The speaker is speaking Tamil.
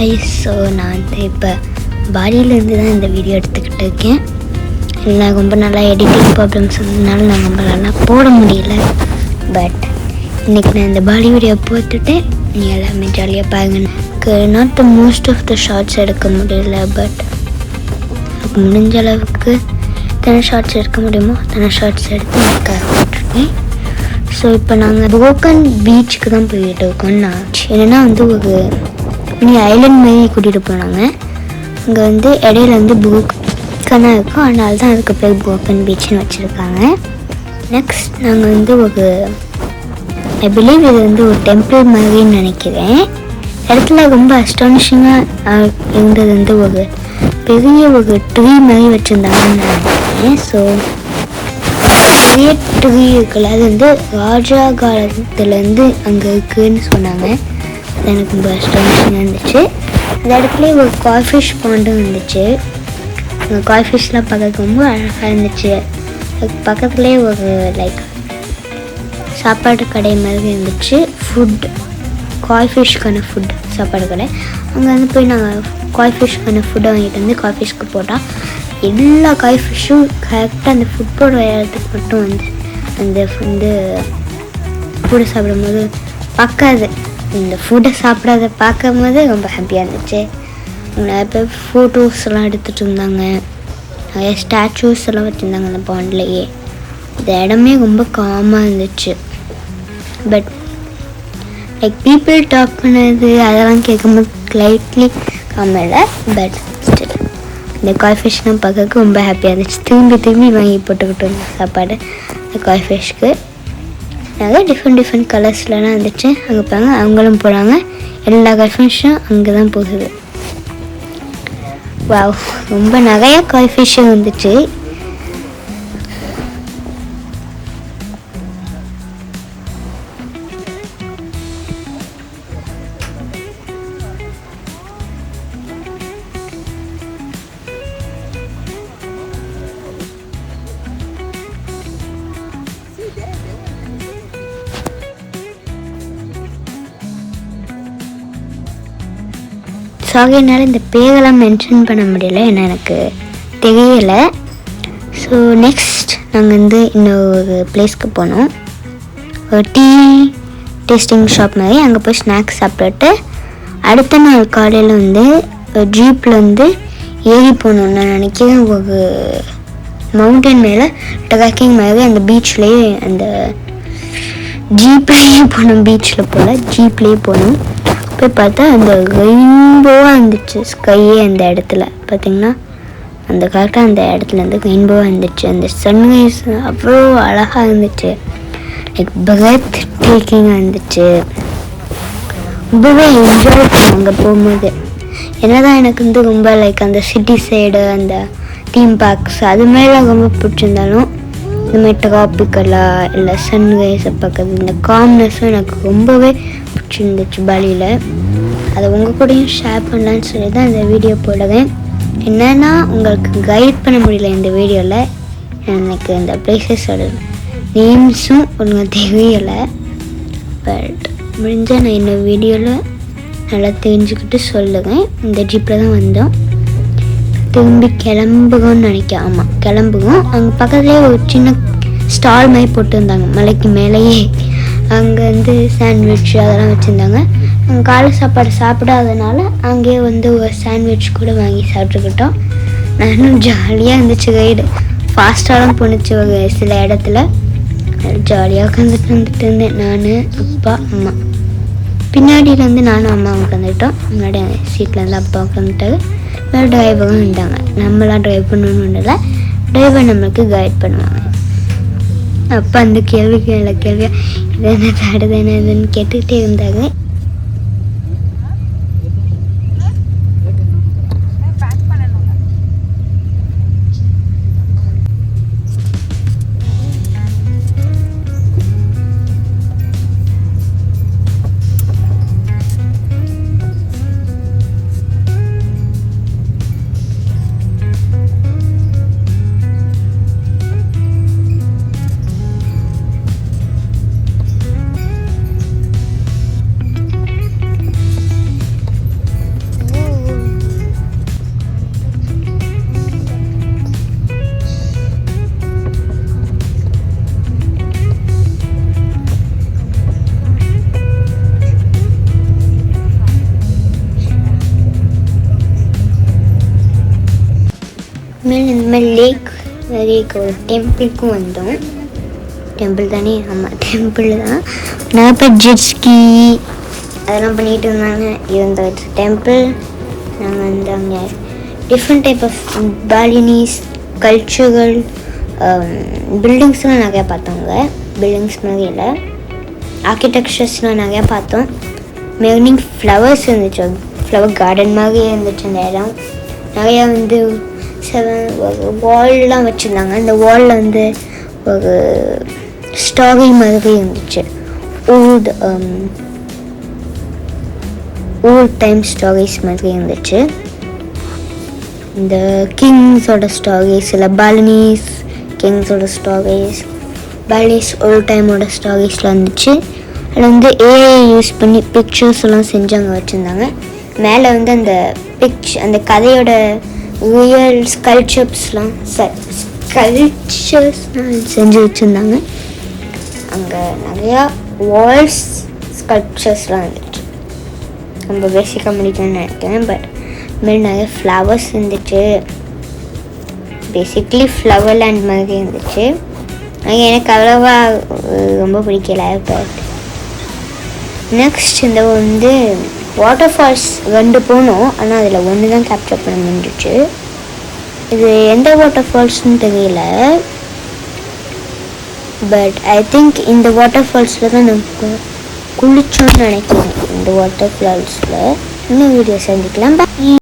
guys, ஸோ நான் வந்து இப்போ பாலியிலேருந்து தான் இந்த வீடியோ எடுத்துக்கிட்டு இருக்கேன். நான் ரொம்ப நல்லா எடிட்டிங் ப்ராப்ளம்ஸ் இருந்ததுனால நான் ரொம்ப நல்லா போட முடியல. பட் இன்றைக்கி நான் இந்த பாலி வீடியோ போட்டுட்டு நீங்கள் எல்லாமே ஜாலியாக பாருங்க. Not the most of the shorts எடுக்க முடியல, பட் முடிஞ்ச அளவுக்கு எத்தனை ஷார்ட்ஸ் எடுக்க முடியுமோ அத்தனை ஷார்ட்ஸ் எடுத்து எனக்காக போட்டிருக்கேன். ஸோ இப்போ நாங்கள் புரோக்கன் பீச்சுக்கு தான் போய்கிட்டு இருக்கோம். நான் என்னென்னா வந்து ஒரு மினி ஐலண்ட் மாரி கூட்டிகிட்டு போனாங்க. அங்கே வந்து இடையில வந்து புரோக்கனாக இருக்கும், அதனால தான் அதுக்கு பேர் புரோக்கன் பீச்சுன்னு வச்சுருக்காங்க. நெக்ஸ்ட் நாங்கள் வந்து ஒரு ஐ பிலீவ் இது வந்து ஒரு டெம்பிள் மாதிரின்னு நினைக்கிறேன். இடத்துல ரொம்ப அஸ்டானிஷிங்காக இருந்தது வந்து ஒரு பெரிய ஒரு ட்ரீ மாதிரி வச்சுருந்தாங்கன்னு நினைக்கிறேன். ஸோ பெரிய ட்ரீ இருக்குல்ல, அது வந்து ராஜா காலத்துலேருந்து அங்கே இருக்குதுன்னு சொன்னாங்க. அது எனக்கு ரொம்ப அஸ்டானிஷிங்காக இருந்துச்சு. அந்த இடத்துல ஒரு காய்ஃபிஷ் பாண்டும் இருந்துச்சு. அந்த காய்ஃபிஷ்லாம் பார்க்க ரொம்ப அழகாக இருந்துச்சு. அதுக்கு பக்கத்துலேயே ஒரு லைக் சாப்பாடு கடை மாதிரி இருந்துச்சு. ஃபுட் காய்ஃபிஷ்க்கான ஃபுட் சாப்பாடு கடை. அங்கே வந்து போய் நாங்கள் காய்ஃபிஷ்க்கான ஃபுட்டை வாங்கிட்டு வந்து காய்ஃபிஷ்க்கு போட்டால் எல்லா காய்ஃபிஷ்ஷும் கரெக்டாக அந்த ஃபுட் போட இடத்துக்கு மட்டும் வந்து அந்த வந்து ஃபுட்டை சாப்பிடும்போது பார்க்காது, இந்த ஃபுட்டை சாப்பிடாத பார்க்கும் போது ரொம்ப ஹாப்பியாக இருந்துச்சு. நிறைய பேர் ஃபோட்டோஸ்லாம் எடுத்துகிட்டு இருந்தாங்க, நிறைய ஸ்டாச்சூஸ் எல்லாம் வச்சுருந்தாங்க அந்த பாண்ட்லேயே. இந்த இடமே ரொம்ப காமாக இருந்துச்சு. பட் லைக் பீப்புள் டாக் பண்ணது அதெல்லாம் கேட்கும்போது லைட்லி காமல. பட் ஸ்டில் இந்த காய்ஃபிஷ்லாம் பார்க்க ரொம்ப ஹாப்பியாக இருந்துச்சு. திரும்பி வாங்கி போட்டுக்கிட்டு இருந்த சாப்பாடு இந்த காய்ஃபிஷ்க்கு. நிறைய டிஃப்ரெண்ட் கலர்ஸ்லாம் இருந்துச்சு. அங்கே பாருங்க, அவங்களும் போகிறாங்க. எல்லா காய்ஃபிஷ்ஷும் அங்கே தான் போகுது. வாவ், ரொம்ப நிறையா காய்ஃபிஷ்ஷும் வந்துச்சு. சாரி, என்னால் இந்த பேரெல்லாம் மென்ஷன் பண்ண முடியல, ஏன்னா எனக்கு தெரியலை. ஸோ நெக்ஸ்ட் நாங்கள் வந்து இன்னொரு பிளேஸ்க்கு போனோம். ஒரு டீ டேஸ்டிங் ஷாப் மாதிரி. அங்கே போய் ஸ்நாக்ஸ் சாப்பிட்டுட்டு அடுத்த நாள் காலையில் வந்து ஜீப்பில் வந்து ஏறி போகணும். நான் நினைக்கிறேன் ஒரு மவுண்டன் மேலே ட்ரெக்கிங் மாதிரி அந்த பீச்லேயே அந்த ஜீப்லேயே போனோம். பீச்சில் போல் ஜீப்லேயே போனோம். போய் பார்த்தா அந்த ரெயின்போவாக இருந்துச்சு ஸ்கையே. அந்த இடத்துல பார்த்திங்கன்னா அந்த கரெக்டாக அந்த இடத்துல வந்து ரெயின்போவாக இருந்துச்சு. அந்த சன்ரைஸ் அவ்வளோ அழகாக இருந்துச்சு. லைக் பிரெத் டேக்கிங்காக இருந்துச்சு. ரொம்பவே என்ஜாய் பண்ணேன் அங்கே போகும்போது. என்னதான் எனக்கு வந்து ரொம்ப லைக் அந்த சிட்டி சைடு அந்த தீம் பார்க்ஸ் அது மாதிரிலாம் ரொம்ப பிடிச்சிருந்தாலும் இந்த மாதிரி ட்ராபிக்கலாக இல்லை சன்ரைஸை பார்க்குறது இந்த காம்னஸும் எனக்கு ரொம்பவே பிடிச்சிருந்துச்சு பாலியில். அதை உங்கள் கூடயும் ஷேர் பண்ணலான்னு சொல்லி தான் இந்த வீடியோ போடுவேன். என்னென்னா உங்களுக்கு கைட் பண்ண முடியல இந்த வீடியோவில். எனக்கு இந்த பிளேசஸோட நேம்ஸும் ஒழுங்காக தெரியலை. பட் முடிஞ்சால் நான் இந்த வீடியோவில் நல்லா தெரிஞ்சுக்கிட்டு சொல்லுவேன். இந்த ஜீப்பில் தான் வந்தோம். திரும்பி கிளம்புவோம்னு நினைக்கிறேன். ஆமாம், கிளம்புவோம். அங்கே பக்கத்துலேயே ஒரு சின்ன ஸ்டால் மாதிரி போட்டுருந்தாங்க மலைக்கு மேலேயே. அங்கே வந்து சாண்ட்விச் அதெல்லாம் வச்சுருந்தாங்க. அங்கே காலை சாப்பாடு சாப்பிடாதனால அங்கேயே வந்து ஒரு சாண்ட்விச் கூட வாங்கி சாப்பிட்டுக்கிட்டோம். நானும் ஜாலியாக இருந்துச்சு. ரைடு ஃபாஸ்ட்டாலாம் போணுச்சு. ஒரு சில இடத்துல ஜாலியாக வந்துட்டு இருந்தேன். நான், அப்பா, அம்மா. பின்னாடியிலேருந்து நானும் அம்மா உட்காந்துக்கிட்டோம். முன்னாடி சீட்லேருந்து அப்பா உட்காந்துட்டாரு. வேறு டிரைவரும் இருந்தாங்க. நம்மளாம் ட்ரைவ் பண்ணணும்னு இல்லை, டிரைவர் நம்மளுக்கு கைட் பண்ணுவாங்க. அப்போ அந்த கேள்விக்கு எல்லா கேள்வியாக இது என்ன தடுது என்ன இதுன்னு கேட்டுக்கிட்டே இருந்தாங்க. அப்புறமேல் இந்த மாதிரி லேக் ஒரு டெம்பிளுக்கும் வந்தோம். டெம்பிள் தானே? ஆமாம், டெம்பிள் தான். நான் இப்போ ஜெட்ஸ்கி அதெல்லாம் பண்ணிகிட்டு இருந்தாங்க. இந்த டெம்பிள் நாங்கள் வந்து அங்கே டிஃப்ரெண்ட் டைப் ஆஃப் பாலினிஸ் கல்ச்சரல் பில்டிங்ஸ்லாம் நிறையா பார்த்தோங்க. பில்டிங்ஸ் மாதிரி இல்லை, ஆர்கிடெக்சர்ஸ்லாம் நிறையா பார்த்தோம். மெயினிங் ஃப்ளவர்ஸ் இருந்துச்சு, ஃப்ளவர் கார்டன் மாதிரி இருந்துச்சு அந்த இடம். நிறையா வந்து ஒரு வால்லாம் வச்சுருந்தாங்க. அந்த வாலில் வந்து ஒரு ஸ்டாரி மாதிரி இருந்துச்சு. ஓல்ட் டைம் ஸ்டாரிஸ் மாதிரி இருந்துச்சு. இந்த கிங்ஸோட ஸ்டாரிஸ் இல்லை பாலினிஸ் கிங்ஸோட ஸ்டாரிஸ், பாலினிஸ் ஓல்ட் டைமோட ஸ்டாரிஸ்லாம் இருந்துச்சு. அதில் வந்து ஏஐ யூஸ் பண்ணி பிக்சர்ஸ் எல்லாம் செஞ்சு அங்கே வச்சுருந்தாங்க. மேலே வந்து அந்த கதையோட ரியல் ஸ்கல்ச்சர்ஸ்லாம் செஞ்சு வச்சுருந்தாங்க. அங்கே நிறையா வால்ஸ் ஸ்கல்ப்சர்ஸ்லாம் இருந்துச்சு. ரொம்ப பேசிக்காக முடிக்கணும்னு நினைக்கிறேன். பட் இதுமாதிரி நிறைய ஃப்ளவர்ஸ் இருந்துச்சு. பேசிக்லி ஃப்ளவர் லேண்ட் மாதிரி இருந்துச்சு. எனக்கு அவ்வளோவா ரொம்ப பிடிக்கல. பட் நெக்ஸ்ட் இந்த வந்து வாட்டர் ஃபால்ஸ் 2 போனோம். ஆனால் அதில் ஒன்று தான் கேப்சர் பண்ண முடிஞ்சிச்சு. இது எந்த வாட்டர் ஃபால்ஸ்னு தெரியல. பட் ஐ திங்க் இந்த வாட்டர் ஃபால்ஸில் தான் நான் குளிச்சோன்னு நினைக்கிறேன். இந்த வாட்டர் ஃபால்ஸில் இன்னும் வீடியோ சந்திக்கலாம்.